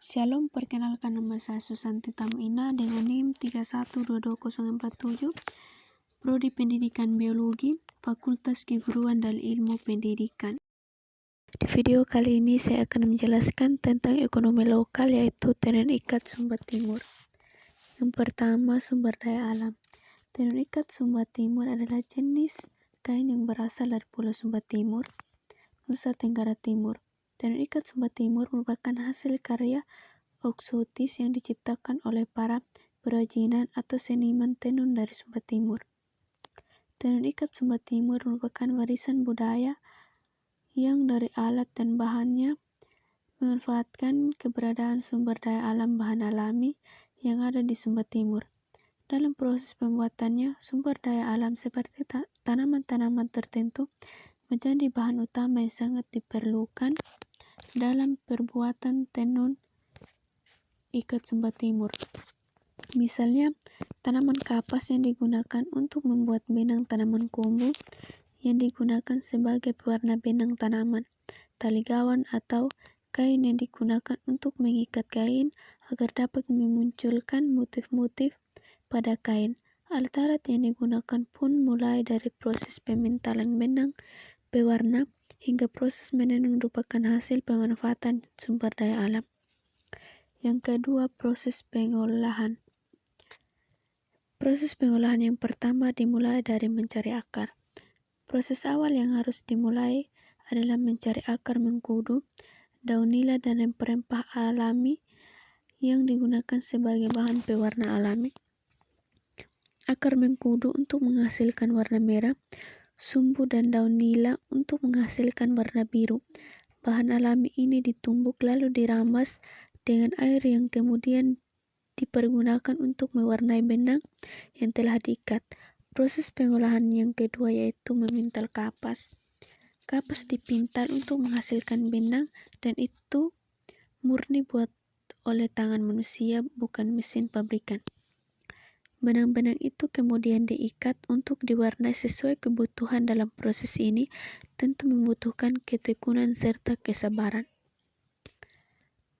Shalom, perkenalkan nama saya Susanti Tamuina dengan NIM 31222047, Prodi Pendidikan Biologi, Fakultas Keguruan dan Ilmu Pendidikan. Di video kali ini saya akan menjelaskan tentang ekonomi lokal, yaitu tenun ikat Sumba Timur. Yang pertama, sumber daya alam. Tenun ikat Sumba Timur adalah jenis kain yang berasal dari Pulau Sumba Timur, Nusa Tenggara Timur. Tenun ikat Sumba Timur merupakan hasil karya eksotis yang diciptakan oleh para perajinan atau seniman tenun dari Sumba Timur. Tenun ikat Sumba Timur merupakan warisan budaya yang dari alat dan bahannya memanfaatkan keberadaan sumber daya alam bahan alami yang ada di Sumba Timur. Dalam proses pembuatannya, sumber daya alam seperti tanaman-tanaman tertentu menjadi bahan utama yang sangat diperlukan dalam perbuatan tenun ikat Sumba Timur. Misalnya, tanaman kapas yang digunakan untuk membuat benang tanaman kombu yang digunakan sebagai pewarna benang tanaman, taligawan atau kain yang digunakan untuk mengikat kain agar dapat memunculkan motif-motif pada kain. Alat-alat yang digunakan pun mulai dari proses pementalan benang, pewarna, hingga proses menenun merupakan hasil pemanfaatan sumber daya alam. Yang kedua, proses pengolahan. Proses pengolahan yang pertama dimulai dari mencari akar. Proses awal yang harus dimulai adalah mencari akar mengkudu, daun nila, dan rempah-rempah alami yang digunakan sebagai bahan pewarna alami. Akar mengkudu untuk menghasilkan warna merah, sumbu dan daun nila untuk menghasilkan warna biru. Bahan alami ini ditumbuk lalu diramas dengan air yang kemudian dipergunakan untuk mewarnai benang yang telah diikat. Proses pengolahan yang kedua yaitu memintal kapas. Kapas dipintal untuk menghasilkan benang dan itu murni buat oleh tangan manusia, bukan mesin pabrikan. Benang-benang itu kemudian diikat untuk diwarnai sesuai kebutuhan. Dalam proses ini tentu membutuhkan ketekunan serta kesabaran.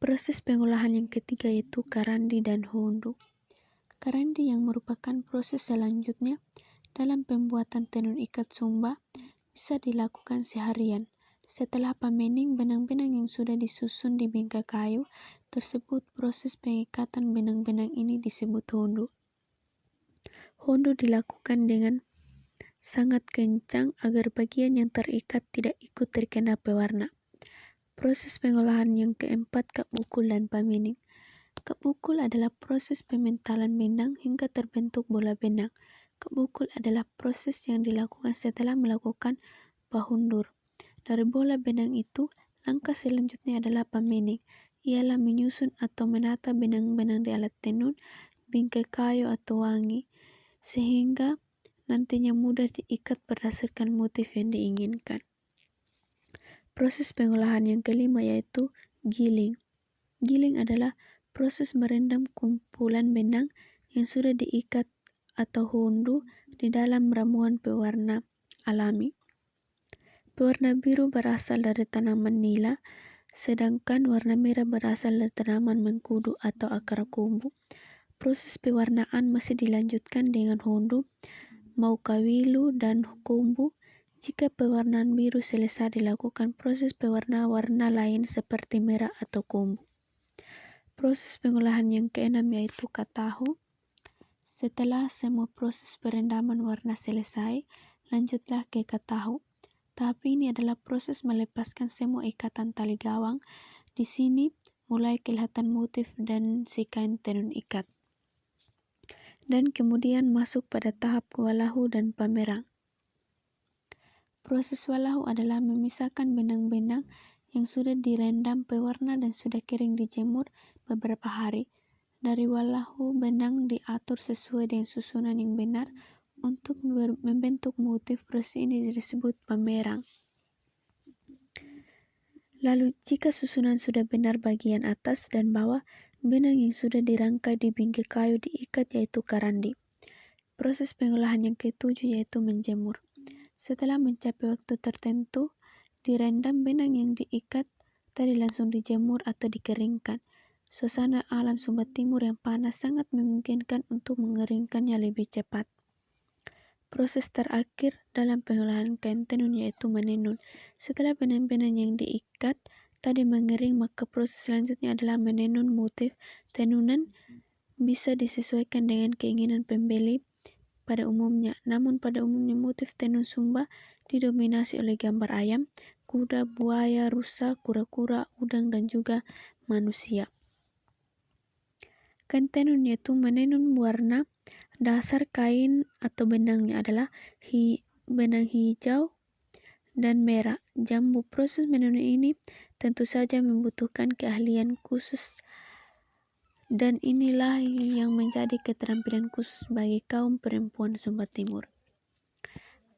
Proses pengolahan yang ketiga yaitu karandi dan hondu. Karandi yang merupakan proses selanjutnya dalam pembuatan tenun ikat Sumba bisa dilakukan seharian. Setelah pamening benang-benang yang sudah disusun di bingkai kayu tersebut, proses pengikatan benang-benang ini disebut hondu. Hondu dilakukan dengan sangat kencang agar bagian yang terikat tidak ikut terkena pewarna. Proses pengolahan yang keempat, kap ukul dan pamening. Kap ukul adalah proses pementalan benang hingga terbentuk bola benang. Kap ukul adalah proses yang dilakukan setelah melakukan pahundur. Dari bola benang itu, langkah selanjutnya adalah pamening. Ialah menyusun atau menata benang-benang di alat tenun, bingkai kayu atau wangi, sehingga nantinya mudah diikat berdasarkan motif yang diinginkan. Proses pengolahan yang kelima yaitu giling. Giling adalah proses merendam kumpulan benang yang sudah diikat atau hondu di dalam ramuan pewarna alami. Pewarna biru berasal dari tanaman nila, sedangkan warna merah berasal dari tanaman mengkudu atau akar kombu. Proses pewarnaan masih dilanjutkan dengan hondu, maukawilu, dan kombu. Jika pewarnaan biru selesai, dilakukan proses pewarna warna lain seperti merah atau kombu. Proses pengolahan yang keenam yaitu katahu. Setelah semua proses perendaman warna selesai, lanjutlah ke katahu. Tahap ini adalah proses melepaskan semua ikatan tali gawang. Di sini mulai kelihatan motif dan si kain tenun ikat. Dan kemudian masuk pada tahap walahu dan pamerang. Proses walahu adalah memisahkan benang-benang yang sudah direndam pewarna dan sudah kering dijemur beberapa hari. Dari walahu, benang diatur sesuai dengan susunan yang benar untuk membentuk motif. Proses ini disebut pamerang. Lalu jika susunan sudah benar bagian atas dan bawah, benang yang sudah dirangkai di bingkai kayu diikat yaitu karandi. Proses pengolahan yang ketujuh yaitu menjemur. Setelah mencapai waktu tertentu, direndam benang yang diikat tadi langsung dijemur atau dikeringkan. Suasana alam Sumba Timur yang panas sangat memungkinkan untuk mengeringkannya lebih cepat. Proses terakhir dalam pengolahan kain tenun yaitu menenun. Setelah benang-benang yang diikat tadi mengering, maka proses selanjutnya adalah menenun motif. Tenunan bisa disesuaikan dengan keinginan pembeli pada umumnya. Namun pada umumnya motif tenun Sumba didominasi oleh gambar ayam, kuda, buaya, rusa, kura-kura, udang, dan juga manusia. Kain tenun yaitu menenun warna dasar kain atau benangnya adalah benang hijau dan merah. Jambu. Proses menenun ini tentu saja membutuhkan keahlian khusus dan inilah yang menjadi keterampilan khusus bagi kaum perempuan Sumba Timur.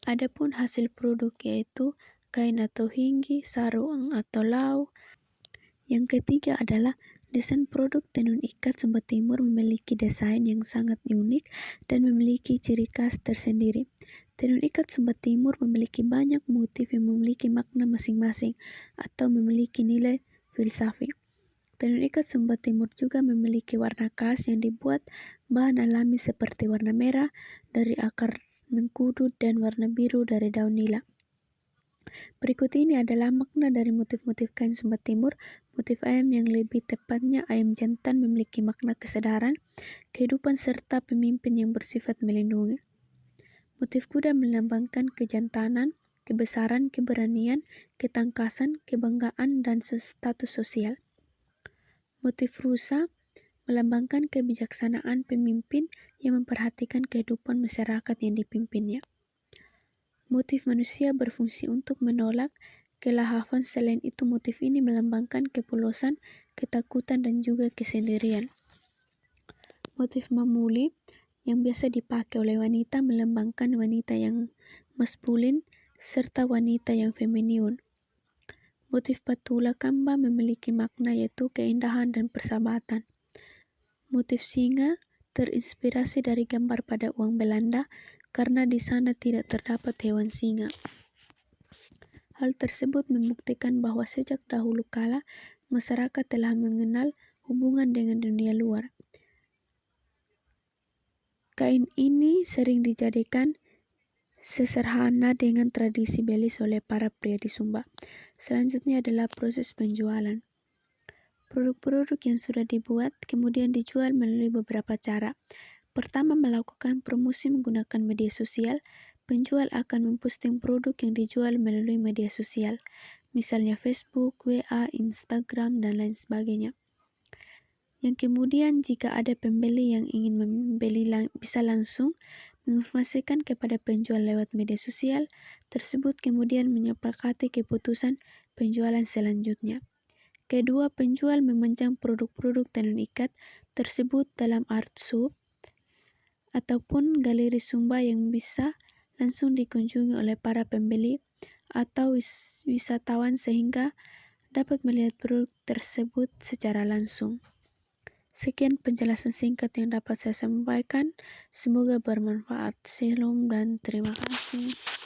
Adapun hasil produk yaitu kain atau hinggi, sarung atau lau. Yang ketiga adalah desain produk tenun ikat Sumba Timur memiliki desain yang sangat unik dan memiliki ciri khas tersendiri. Tenun ikat Sumba Timur memiliki banyak motif yang memiliki makna masing-masing atau memiliki nilai filsafi. Tenun ikat Sumba Timur juga memiliki warna khas yang dibuat bahan alami seperti warna merah dari akar mengkudu dan warna biru dari daun nila. Berikut ini adalah makna dari motif-motif kain Sumba Timur. Motif ayam yang lebih tepatnya ayam jantan memiliki makna kesadaran, kehidupan serta pemimpin yang bersifat melindungi. Motif kuda melambangkan kejantanan, kebesaran, keberanian, ketangkasan, kebanggaan, dan status sosial. Motif rusa melambangkan kebijaksanaan pemimpin yang memperhatikan kehidupan masyarakat yang dipimpinnya. Motif manusia berfungsi untuk menolak kelahafan. Selain itu, motif ini melambangkan kepolosan, ketakutan, dan juga kesendirian. Motif mamuli yang biasa dipakai oleh wanita melambangkan wanita yang maskulin serta wanita yang feminin. Motif patula kamba memiliki makna yaitu keindahan dan persahabatan. Motif singa terinspirasi dari gambar pada uang Belanda karena di sana tidak terdapat hewan singa. Hal tersebut membuktikan bahwa sejak dahulu kala masyarakat telah mengenal hubungan dengan dunia luar. Kain ini sering dijadikan sesederhana dengan tradisi belis oleh para pria di Sumba. Selanjutnya adalah proses penjualan. Produk-produk yang sudah dibuat kemudian dijual melalui beberapa cara. Pertama, melakukan promosi menggunakan media sosial. Penjual akan memposting produk yang dijual melalui media sosial, misalnya Facebook, WA, Instagram, dan lain sebagainya. Yang kemudian jika ada pembeli yang ingin membeli bisa langsung menginformasikan kepada penjual lewat media sosial tersebut, kemudian menyepakati keputusan penjualan selanjutnya. Kedua, penjual memanjang produk-produk tenun ikat tersebut dalam art shop ataupun galeri Sumba yang bisa langsung dikunjungi oleh para pembeli atau wisatawan sehingga dapat melihat produk tersebut secara langsung. Sekian penjelasan singkat yang dapat saya sampaikan. Semoga bermanfaat. Shalom dan terima kasih.